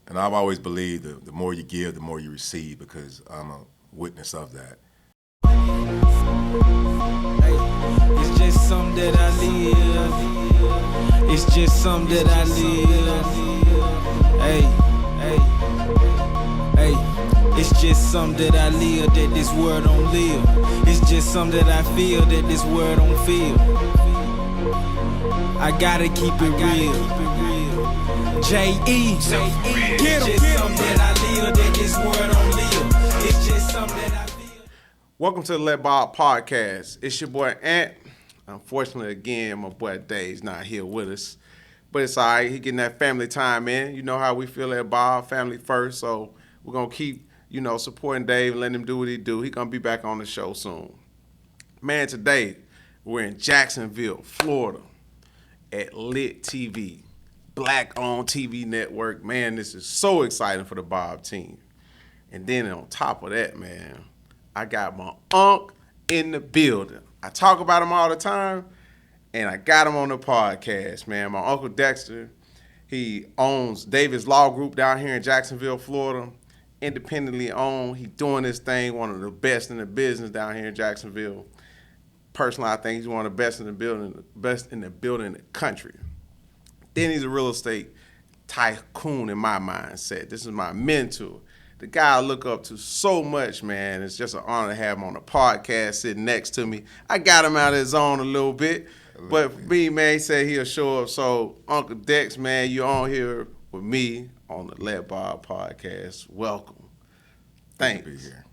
And I've always believed that the more you give, the more you receive, because I'm a witness of that. Hey, it's just something that I live. It's just something that I live. Hey, hey, hey. It's just something that I live that this world don't live. It's just something that I feel that this world don't feel. I gotta keep it real. J.E. Get 'em. It's just something that I live that this world don't live. It's just something that I feel. Welcome to the Let Bob podcast. It's your boy Ant. Unfortunately, again, my boy Dave's not here with us. But it's all right. He getting that family time in. You know how we feel at Bob, family first. So we're going to keep, supporting Dave and letting him do what he do. He's going to be back on the show soon. Man, today we're in Jacksonville, Florida at Lit TV, Black-owned TV network. Man, this is so exciting for the Bob team. And then on top of that, man, I got my unc in the building. I talk about him all the time, and I got him on the podcast, man. My Uncle Dexter, he owns Davis Law Group down here in Jacksonville, Florida. Independently owned. He doing this thing, one of the best in the business down here in Jacksonville. Personally, I think he's one of the best in the building in the country. Then he's a real estate tycoon in my mindset. This is my mentor. The guy I look up to so much, man. It's just an honor to have him on the podcast sitting next to me. I got him out of his zone a little bit. But for me, man, he said he'll show up. So, Uncle Dex, man, you're on here with me on the Let Bob podcast. Welcome. Thanks. Good to be here.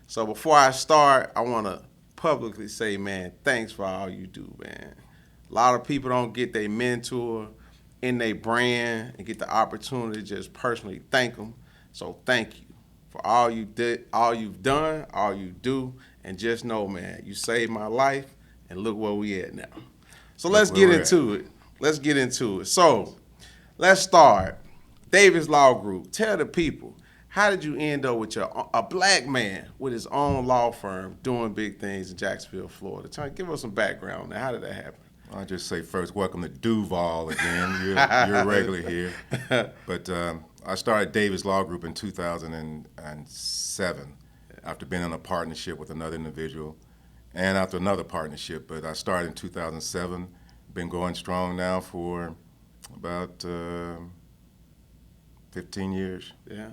So before I start, I want to publicly say, man, thanks for all you do, man. A lot of people don't get their mentor in their brand and get the opportunity to just personally thank them. So thank you for all you did, all you've done, all you do, and just know, man, you saved my life, and look where we at now. So let's get into it. Let's get into it. So let's start. Davis Law Group. Tell the people, how did you end up with a black man with his own law firm doing big things in Jacksonville, Florida? Give us some background on that. How did that happen? I'll just say first, welcome to Duval again. You're regular here. But I started Davis Law Group in 2007 after being in a partnership with another individual and after another partnership. But I started in 2007, been going strong now for about 15 years. Yeah.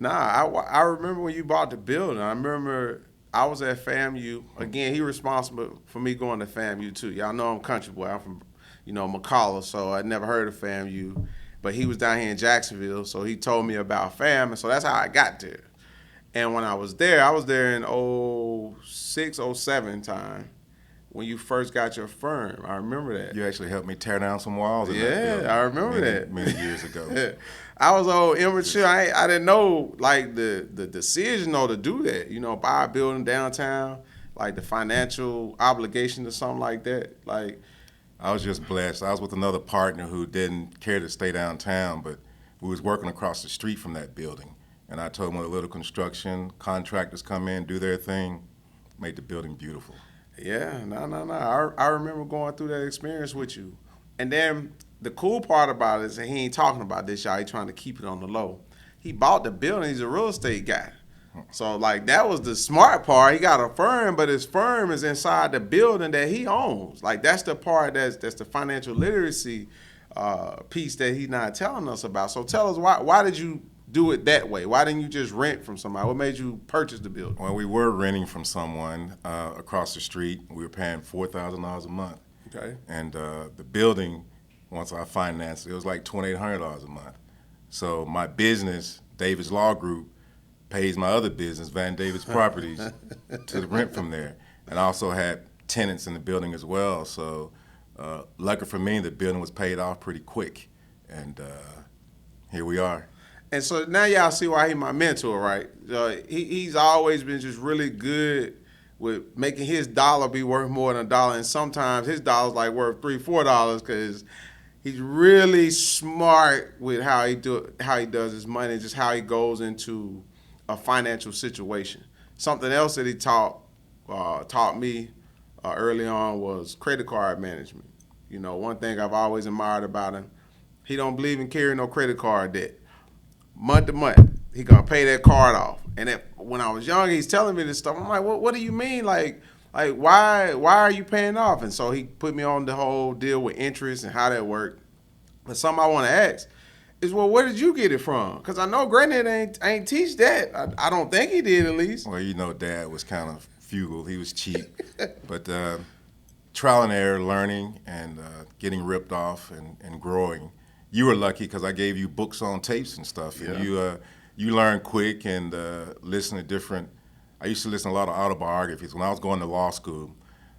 I remember when you bought the building. I remember I was at FAMU. Again, he responsible for me going to FAMU too. Y'all know I'm country boy. I'm from, McCalla, so I never heard of FAMU. But he was down here in Jacksonville, so he told me about FAM, and so that's how I got there. And when I was there in 06, 07 time when you first got your firm. I remember that. You actually helped me tear down some walls in that building. Yeah, I remember that. Many years ago. I was old immature. I didn't know like the decision to do that. Buy a building downtown, like the financial obligation or something like that. Like I was just blessed. I was with another partner who didn't care to stay downtown, but we was working across the street from that building. And I told him with a little construction, contractors come in, do their thing, made the building beautiful. Yeah, no. I remember going through that experience with you. And then the cool part about it is that he ain't talking about this, y'all. He trying to keep it on the low. He bought the building. He's a real estate guy. So, that was the smart part. He got a firm, but his firm is inside the building that he owns. That's the part that's the financial literacy piece that he's not telling us about. So tell us, why did you do it that way? Why didn't you just rent from somebody? What made you purchase the building? Well, we were renting from someone across the street. We were paying $4,000 a month. Okay. And the building, once I financed it, was like $2,800 a month. So my business, Davis Law Group, pays my other business, Van Davis Properties, to rent from there. And I also had tenants in the building as well. So lucky for me, the building was paid off pretty quick. And here we are. And so now y'all see why he's my mentor, right? He's always been just really good with making his dollar be worth more than a dollar. And sometimes his dollar's like worth $3, $4 because he's really smart with how he does his money, just how he goes into a financial situation. Something else that he taught me early on was credit card management. One thing I've always admired about him, he don't believe in carrying no credit card debt. month to month. He gonna pay that card off. And when I was young, he's telling me this stuff. I'm like, what do you mean? Like why are you paying off? And so he put me on the whole deal with interest and how that worked. But something I want to ask is, well, where did you get it from? Because I know Granddad ain't teach that. I don't think he did, at least. Well, Dad was kind of frugal. He was cheap. But trial and error, learning and getting ripped off and growing. You were lucky because I gave you books on tapes and stuff. Yeah. And you learn quick and listen to different. I used to listen to a lot of autobiographies. When I was going to law school,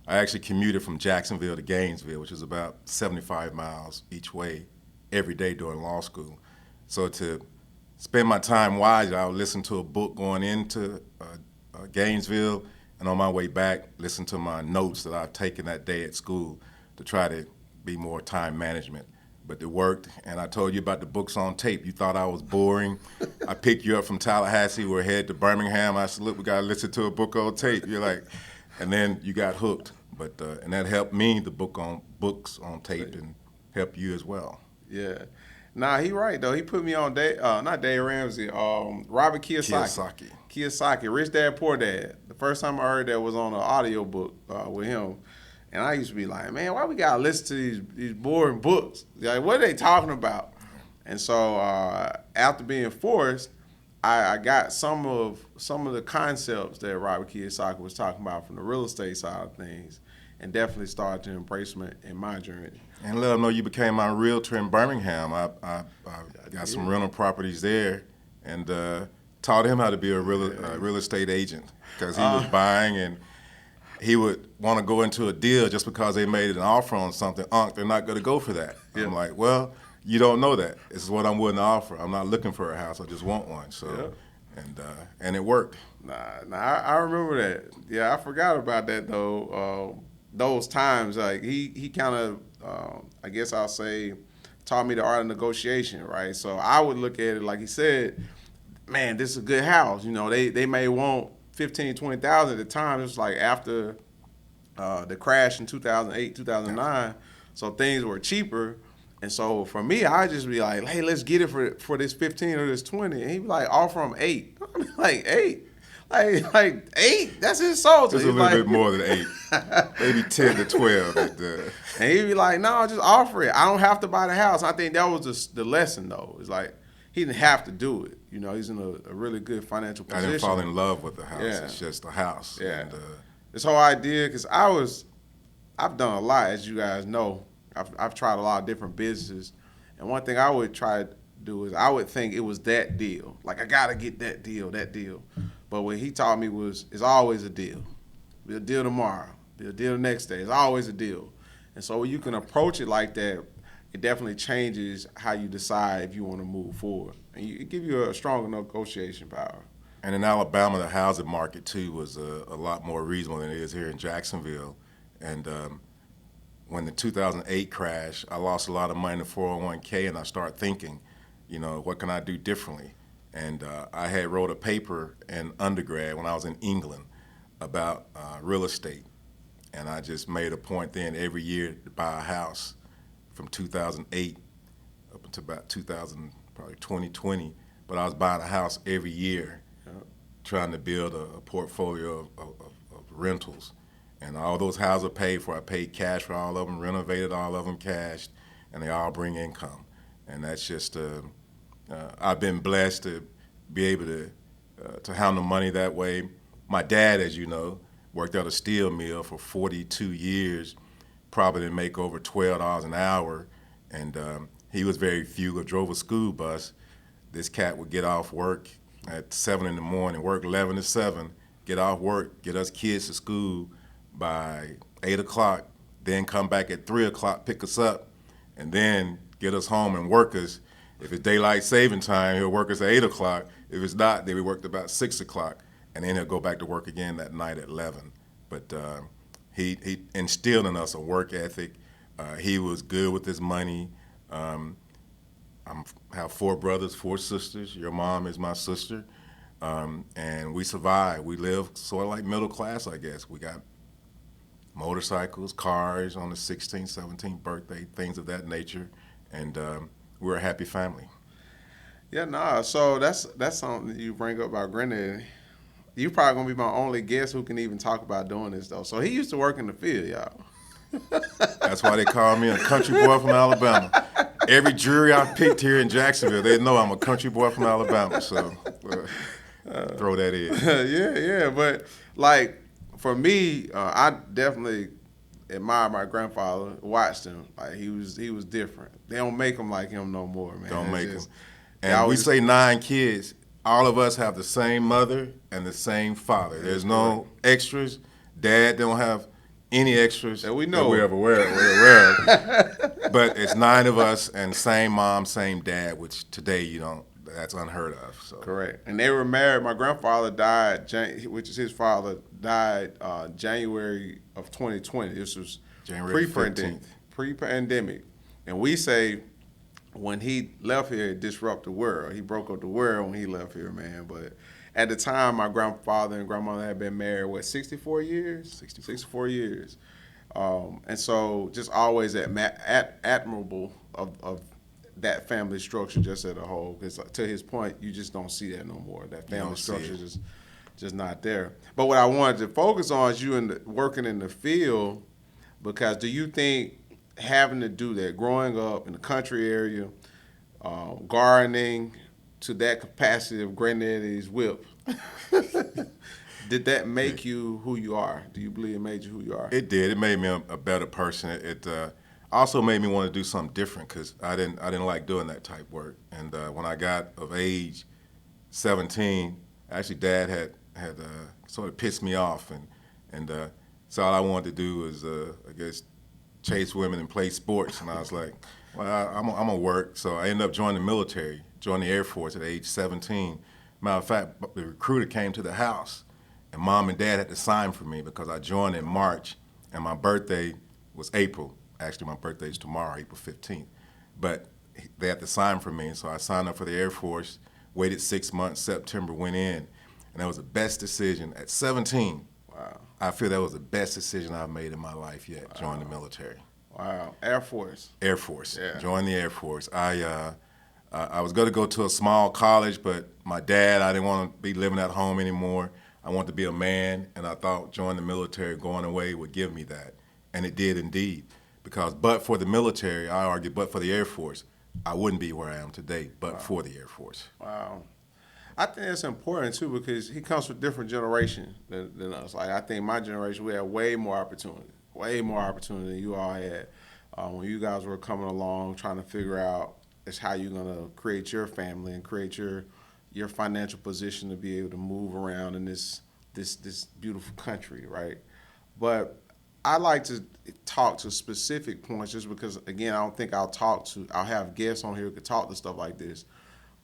I actually commuted from Jacksonville to Gainesville, which is about 75 miles each way every day during law school. So to spend my time wisely, I would listen to a book going into Gainesville, and on my way back, listen to my notes that I've taken that day at school to try to be more time management. But it worked, and I told you about the books on tape. You thought I was boring. I picked you up from Tallahassee. We're headed to Birmingham. I said, look, we got to listen to a book on tape. You're like, and then you got hooked. But and that helped me, the books on tape, and helped you as well. Yeah. Nah, he right, though. He put me on, not Dave Ramsey, Robert Kiyosaki. Kiyosaki, Rich Dad, Poor Dad. The first time I heard that was on an audio book with him. And I used to be like, man, why we got to listen to these boring books? Like, what are they talking about? And so after being forced, I got some of the concepts that Robert Kiyosaki was talking about from the real estate side of things, and definitely started to embrace them in my journey. And let them know you became my realtor in Birmingham. I got some rental properties there, and taught him how to be a real estate agent, because he was buying, and he would want to go into a deal just because they made an offer on something. They're not going to go for that. Yeah. I'm like, well, you don't know that. This is what I'm willing to offer. I'm not looking for a house. I just want one. So, and it worked. I remember that. Yeah, I forgot about that though. Those times, like he kind of, I guess I'll say, taught me the art of negotiation, right? So I would look at it like he said, man, this is a good house. You know, they may want 15, 20,000 at the time. It was like after the crash in 2008, 2009, so things were cheaper. And so for me, I just be like, hey, let's get it for this 15 or this 20. And he'd be like, offer him 8. I'm like, 8? Like 8? That's insulting. Just a little bit more than 8. Maybe 10 to 12. And he'd be like, no, just offer it. I don't have to buy the house. I think that was the lesson, though. It's like he didn't have to do it. You know, he's in a really good financial position. I didn't fall in love with the house. Yeah. It's just a house. Yeah. And, this whole idea, because I've done a lot, as you guys know. I've tried a lot of different businesses. And one thing I would try to do is I would think it was that deal. Like, I got to get that deal. But what he taught me was, it's always a deal. Be a deal tomorrow. Be a deal the next day. It's always a deal. And so when you can approach it like that, it definitely changes how you decide if you want to move forward. And it gives you a stronger negotiation power. And in Alabama, the housing market, too, was a lot more reasonable than it is here in Jacksonville. And when the 2008 crash, I lost a lot of money in the 401k, and I started thinking, you know, what can I do differently? And I had wrote a paper in undergrad when I was in England about real estate. And I just made a point then every year to buy a house from 2008 up until about 2020. But I was buying a house every year, trying to build a portfolio of rentals. And all those houses are paid for. I paid cash for all of them, renovated all of them cashed, and they all bring income. And that's just, I've been blessed to be able to handle money that way. My dad, as you know, worked at a steel mill for 42 years, probably didn't make over $12 an hour, and he was very frugal, drove a school bus. This cat would get off work at 7 in the morning, work 11 to 7, get off work, get us kids to school by 8 o'clock, then come back at 3 o'clock, pick us up, and then get us home and work us. If it's daylight saving time, he'll work us at 8 o'clock. If it's not, then we worked about 6 o'clock, and then he'll go back to work again that night at 11. But he instilled in us a work ethic. He was good with his money. I have 4 brothers, 4 sisters. Your mom is my sister. And we survived. We lived sort of like middle class, I guess. We got motorcycles, cars on the 16th, 17th birthday, things of that nature. And we're a happy family. Yeah, nah. So that's something you bring up about granddaddy. You probably gonna be my only guest who can even talk about doing this though. So he used to work in the field, y'all. That's why they call me a country boy from Alabama. Every jury I picked here in Jacksonville, they know I'm a country boy from Alabama. So throw that in. Yeah. But like for me, I definitely admire my grandfather. Watched him. Like he was different. They don't make him like him no more, man. Don't It's make just- them. And we say 9 kids. All of us have the same mother and the same father. There's no extras. Dad don't have any extras That we know. we're aware of. But it's 9 of us and same mom, same dad, which today you don't. That's unheard of. So Correct. And they were married. My grandfather died, which is his father, died January of 2020. This was January pre-pandemic. 15th. Pre-pandemic. And we say when he left here, it disrupted the world. He broke up the world when he left here, man. But at the time, my grandfather and grandmother had been married, 64 years? 64 years. And so just always admirable of that family structure just as a whole. Because to his point, you just don't see that no more. That family structure is just not there. But what I wanted to focus on is you working in the field, because do you think having to do that, growing up in the country area, gardening to that capacity of granddaddy's whip, did that make you who you are? Do you believe it made you who you are? it did. It made me a better person. It also made me want to do something different because I didn't like doing that type work. And when I got of age, 17, actually Dad had sort of pissed me off, and so all I wanted to do was I guess chase women and play sports. And I was like, well, I'm gonna work. So I ended up joining the military, joined the Air Force at age 17. Matter of fact, the recruiter came to the house, and Mom and Dad had to sign for me because I joined in March, and my birthday was April. Actually, my birthday is tomorrow, April 15th. But they had to sign for me, so I signed up for the Air Force, waited 6 months, September, went in, and that was the best decision. At 17, Wow. I feel that was the best decision I've made in my life yet, join the military. Wow. Air Force. Air Force. Yeah. Joined the Air Force. I was going to go to a small college, but my dad, I didn't want to be living at home anymore. I wanted to be a man, and I thought joining the military, going away, would give me that. And it did indeed. Because but for the military, I argue, but for the Air Force, I wouldn't be where I am today, but for the Air Force. Wow. I think that's important too, because he comes from a different generation than us. Like I think my generation, we had way more opportunity than you all had when you guys were coming along, trying to figure out is how you're gonna create your family and create your financial position to be able to move around in this beautiful country, right? But I like to talk to specific points just because, again, I don't think I'll have guests on here who could talk to stuff like this.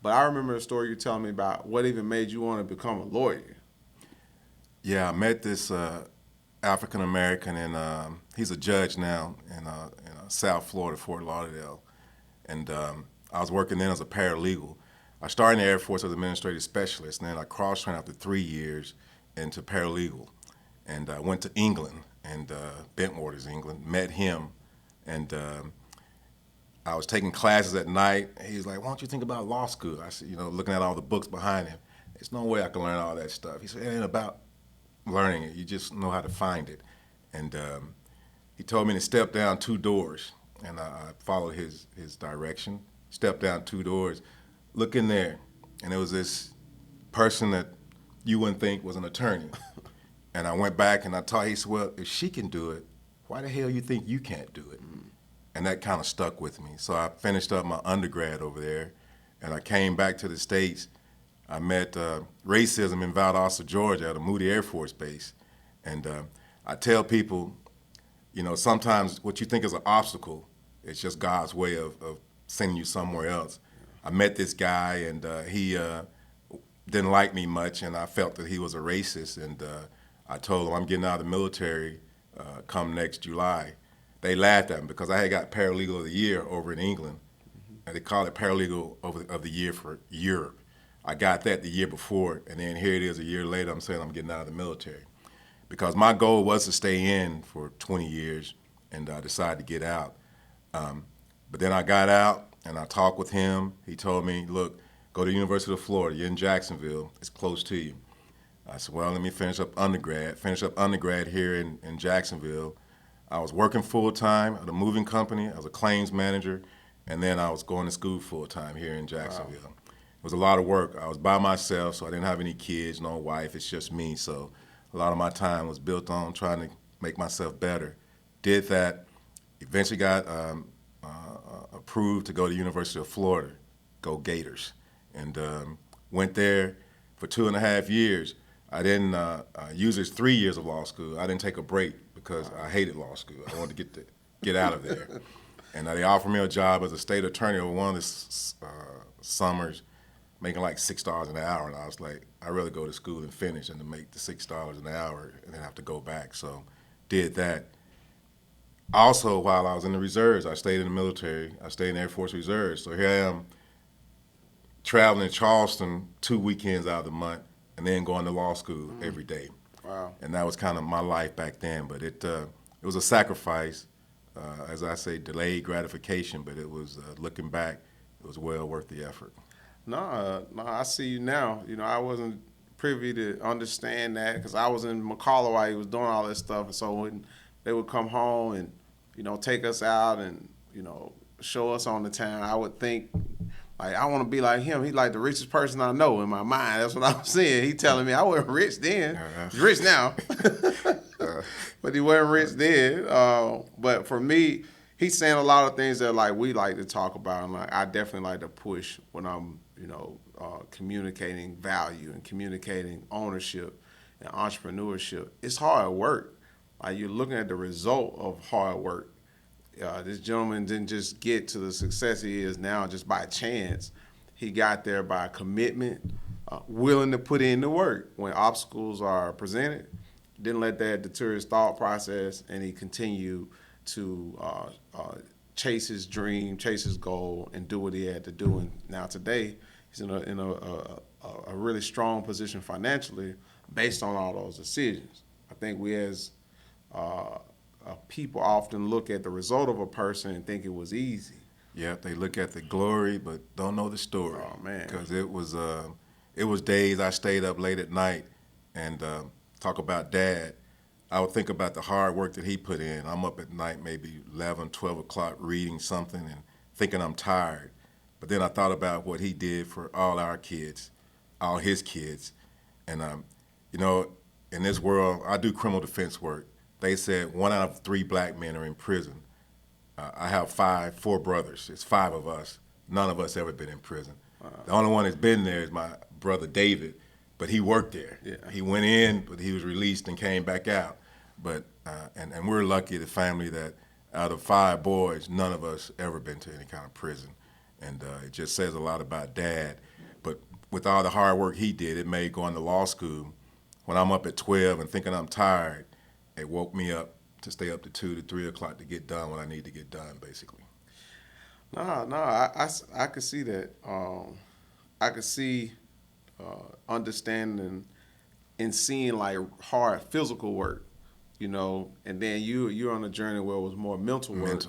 But I remember a story you telling me about what even made you want to become a lawyer. Yeah, I met this African American, and he's a judge now in South Florida, Fort Lauderdale. And I was working then as a paralegal. I started in the Air Force as an administrative specialist, and then I cross-trained after 3 years into paralegal. And I went to England, and Bentwaters, England, met him, and I was taking classes at night. He's like, why don't you think about law school? I said, looking at all the books behind him, there's no way I can learn all that stuff. He said, it ain't about learning it. You just know how to find it. And he told me to step down 2 doors, and I followed his direction, stepped down 2 doors, look in there, and there was this person that you wouldn't think was an attorney. And I went back and I taught, he said, well, if she can do it, why the hell you think you can't do it? And that kind of stuck with me. So I finished up my undergrad over there, and I came back to the States. I met racism in Valdosta, Georgia, at a Moody Air Force Base. And I tell people, sometimes what you think is an obstacle, it's just God's way of sending you somewhere else. I met this guy, and he didn't like me much, and I felt that he was a racist. And I told him I'm getting out of the military come next July. They laughed at me because I had got Paralegal of the Year over in England, and they call it Paralegal of the Year for Europe. I got that the year before, and then here it is a year later, I'm saying I'm getting out of the military. Because my goal was to stay in for 20 years, and I decided to get out. But then I got out, and I talked with him. He told me, look, go to the University of Florida. You're in Jacksonville. It's close to you. I said, well, let me finish up undergrad here in Jacksonville. I was working full-time at a moving company. I was a claims manager, and then I was going to school full-time here in Jacksonville. Wow. It was a lot of work. I was by myself, so I didn't have any kids, no wife. It's just me. So a lot of my time was built on trying to make myself better. Did that. Eventually got approved to go to the University of Florida, go Gators, and went there for 2.5 years. I didn't use it 3 years of law school. I didn't take a break because I hated law school. I wanted to get out of there. And they offered me a job as a state attorney over one of the summers, making like $6 an hour. And I was like, I'd rather go to school and finish than to make the $6 an hour and then have to go back. So did that. Also, while I was in the reserves, I stayed in the military. I stayed in the Air Force Reserves. So here I am traveling to Charleston 2 weekends out of the month and then going to law school every day. Wow. And that was kind of my life back then. But it was a sacrifice, as I say, delayed gratification. But it was, looking back, it was well worth the effort. No, I see you now. You know, I wasn't privy to understand that because I was in McCullough while he was doing all this stuff. And so when they would come home and, you know, take us out and, you know, show us on the town, I would think, like, I want to be like him. He's like the richest person I know in my mind. That's what I'm saying. He telling me I wasn't rich then. He's rich now. But he wasn't rich then. But for me, he's saying a lot of things that, like, we like to talk about. And, like, I definitely like to push when I'm, you know, communicating value and communicating ownership and entrepreneurship. It's hard work. Like, you're looking at the result of hard work. This gentleman didn't just get to the success he is now just by chance. He got there by commitment, willing to put in the work when obstacles are presented. Didn't let that deter his thought process, and he continued to chase his dream, chase his goal, and do what he had to do. And now today, he's in a really strong position financially based on all those decisions. I think we as people often look at the result of a person and think it was easy. Yeah, they look at the glory but don't know the story. Oh, man. Because it was days I stayed up late at night and talk about Dad. I would think about the hard work that he put in. I'm up at night maybe 11, 12 o'clock reading something and thinking I'm tired. But then I thought about what he did for all our kids, all his kids. And, you know, in this world, I do criminal defense work. They said 1 out of 3 black men are in prison. I have 4 brothers. It's 5 of us. None of us ever been in prison. The only one that's been there is my brother David, but he worked there. Yeah. He went in, but he was released and came back out. But and we're lucky, the family, that out of 5 boys, none of us ever been to any kind of prison. And it just says a lot about Dad. But with all the hard work he did, it made going to law school, when I'm up at 12 and thinking I'm tired, it woke me up to stay up to 2 to 3 o'clock to get done what I need to get done, basically. I could see that. I could see understanding and seeing, like, hard physical work, you know, and then you're on a journey where it was more mental work.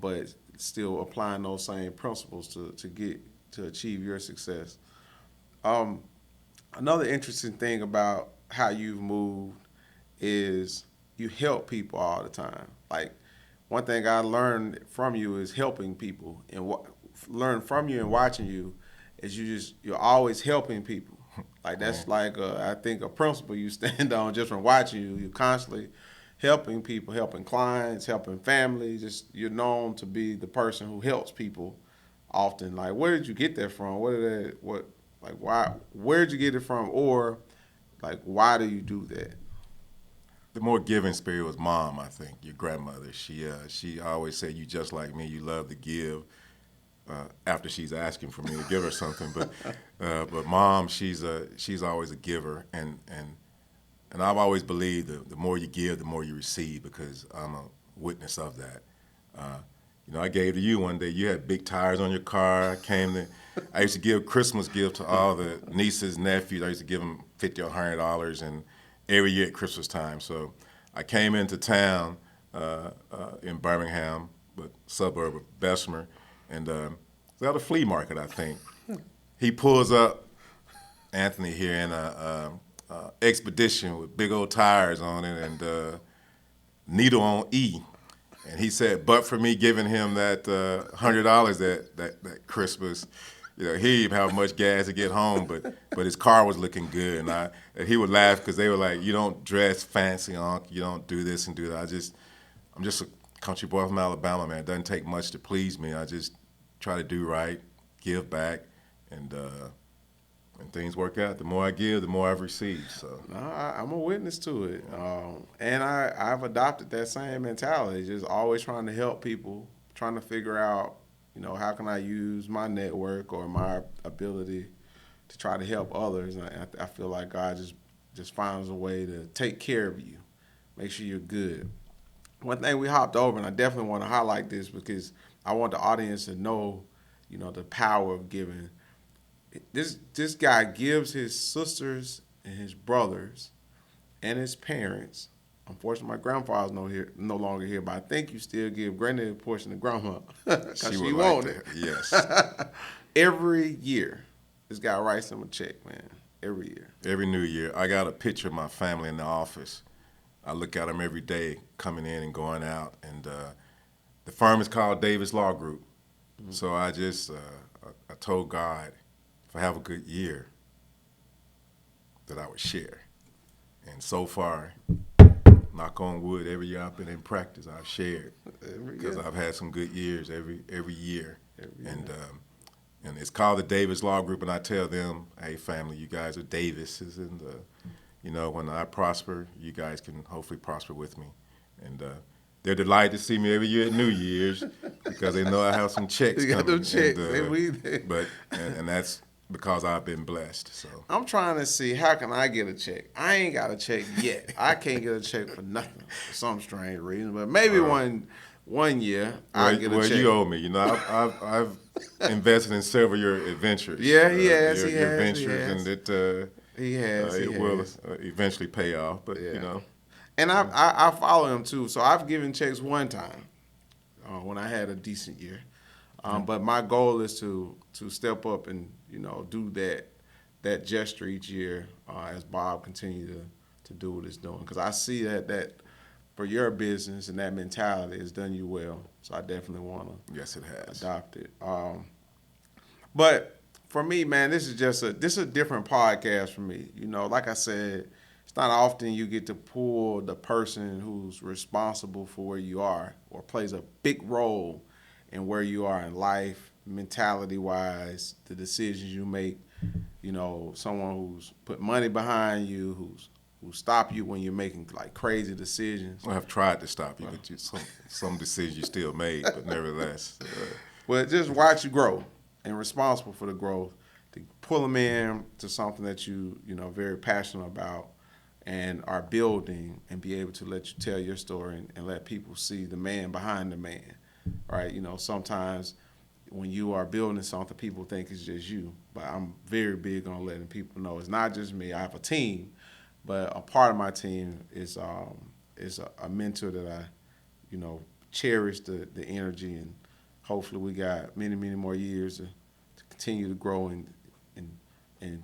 But still applying those same principles to achieve your success. Another interesting thing about how you've moved is you help people all the time. Like, one thing I learned from you is helping people, and learn from you and watching you is you're always helping people. Like, that's like I think a principle you stand on just from watching you. You're constantly helping people, helping clients, helping families. You're known to be the person who helps people often. Like, where did you get that from? Where did you get it from? Or, like, why do you do that? The more giving spirit was Mom, I think, your grandmother. She always said, "You just like me, you love to give," after she's asking for me to give her something. But Mom, she's always a giver, and I've always believed the more you give, the more you receive, because I'm a witness of that. You know, I gave to you one day. You had big tires on your car. I used to give Christmas gifts to all the nieces, nephews. I used to give them $50 or $100, and every year at Christmas time. So I came into town in Birmingham, but suburb of Bessemer, and it was at a flea market, I think. he pulls up Anthony here in a expedition with big old tires on it and needle on E. And he said, but for me giving him that $100 that Christmas, he didn't even have much gas to get home, but his car was looking good. And he would laugh because they were like, you don't dress fancy, Unc. You don't do this and do that. I'm just a country boy from Alabama, man. It doesn't take much to please me. I just try to do right, give back, and things work out. The more I give, the more I've received. So I'm a witness to it, and I've adopted that same mentality. Just always trying to help people, trying to figure out, how can I use my network or my ability to try to help others. And I feel like God just finds a way to take care of you, make sure you're good. One thing we hopped over, and I definitely want to highlight this because I want the audience to know, the power of giving. This guy gives his sisters and his brothers and his parents. Unfortunately, my grandfather's no longer here, but I think you still give granddad a portion to grandma because she won't it. Yes. Every year, this guy writes him a check, man. Every year. Every New Year, I got a picture of my family in the office. I look at them every day, coming in and going out, and the firm is called Davis Law Group. Mm-hmm. So I just I told God, if I have a good year, that I would share. And so far, knock on wood, every year I've been in practice, I've shared because I've had some good years every year. And it's called the Davis Law Group, and I tell them, hey, family, you guys are Davises, and when I prosper, you guys can hopefully prosper with me. And they're delighted to see me every year at New Year's because they know I have some checks you got coming. Them checks. And that's because I've been blessed. So I'm trying to see, how can I get a check? I ain't got a check yet. I can't get a check for nothing for some strange reason, but maybe one year I'll get a check. You owe me. I've invested in several of your adventures. Yeah, he has. Your ventures, and it will eventually pay off. But and I follow him too. So I've given checks one time when I had a decent year. But my goal is to step up and do that gesture each year as Bob continues to do what he's doing, because I see that for your business and that mentality has done you well. So I definitely want to yes, it has adopt it. But for me, man, this is a different podcast for me. Like I said, it's not often you get to pull the person who's responsible for where you are or plays a big role in where you are in life, mentality-wise, the decisions you make. Someone who's put money behind you, who stop you when you're making like crazy decisions. Well, I've tried to stop you, but some decisions you still made, but nevertheless. Well, just watch you grow and responsible for the growth, to pull them in to something that you very passionate about and are building, and be able to let you tell your story and let people see the man behind the man. Right, sometimes when you are building something, people think it's just you. But I'm very big on letting people know it's not just me. I have a team, but a part of my team is a mentor that I, cherish the energy, and hopefully we got many, many more years to continue to grow and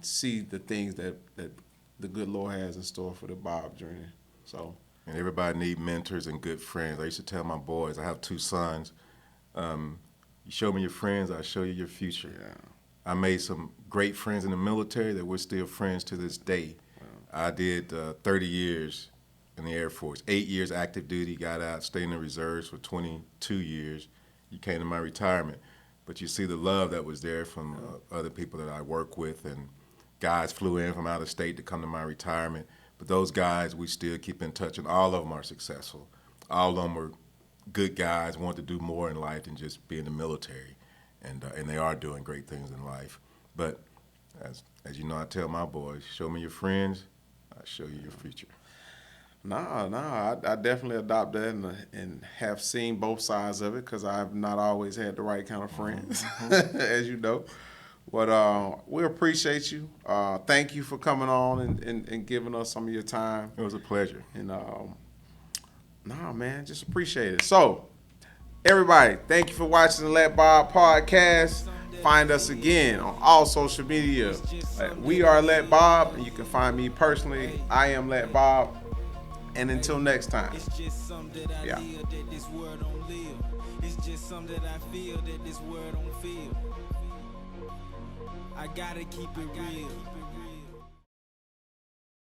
see the things that the good Lord has in store for the Bob journey. So. And everybody need mentors and good friends. I used to tell my boys, I have 2 sons, you show me your friends, I'll show you your future. Yeah. I made some great friends in the military that we're still friends to this day. Wow. I did 30 years in the Air Force, 8 years active duty, got out, stayed in the reserves for 22 years. You came to my retirement. But you see the love that was there from other people that I work with, and guys flew in from out of state to come to my retirement. But those guys, we still keep in touch, and all of them are successful. All of them were good guys, want to do more in life than just be in the military, and they are doing great things in life. But as you know, I tell my boys, show me your friends, I'll show you your future. I definitely adopt that and have seen both sides of it, because I've not always had the right kind of friends, as you know. But we appreciate you. Thank you for coming on and giving us some of your time. It was a pleasure. And man, just appreciate it. So, everybody, thank you for watching the Let Bob podcast. Find us again on all social media. We are Let Bob, and you can find me personally. I am Let Bob. And until next time. It's just something that I Yeah. live that this world don't live. It's just something that I feel that this world don't feel. I gotta keep it real.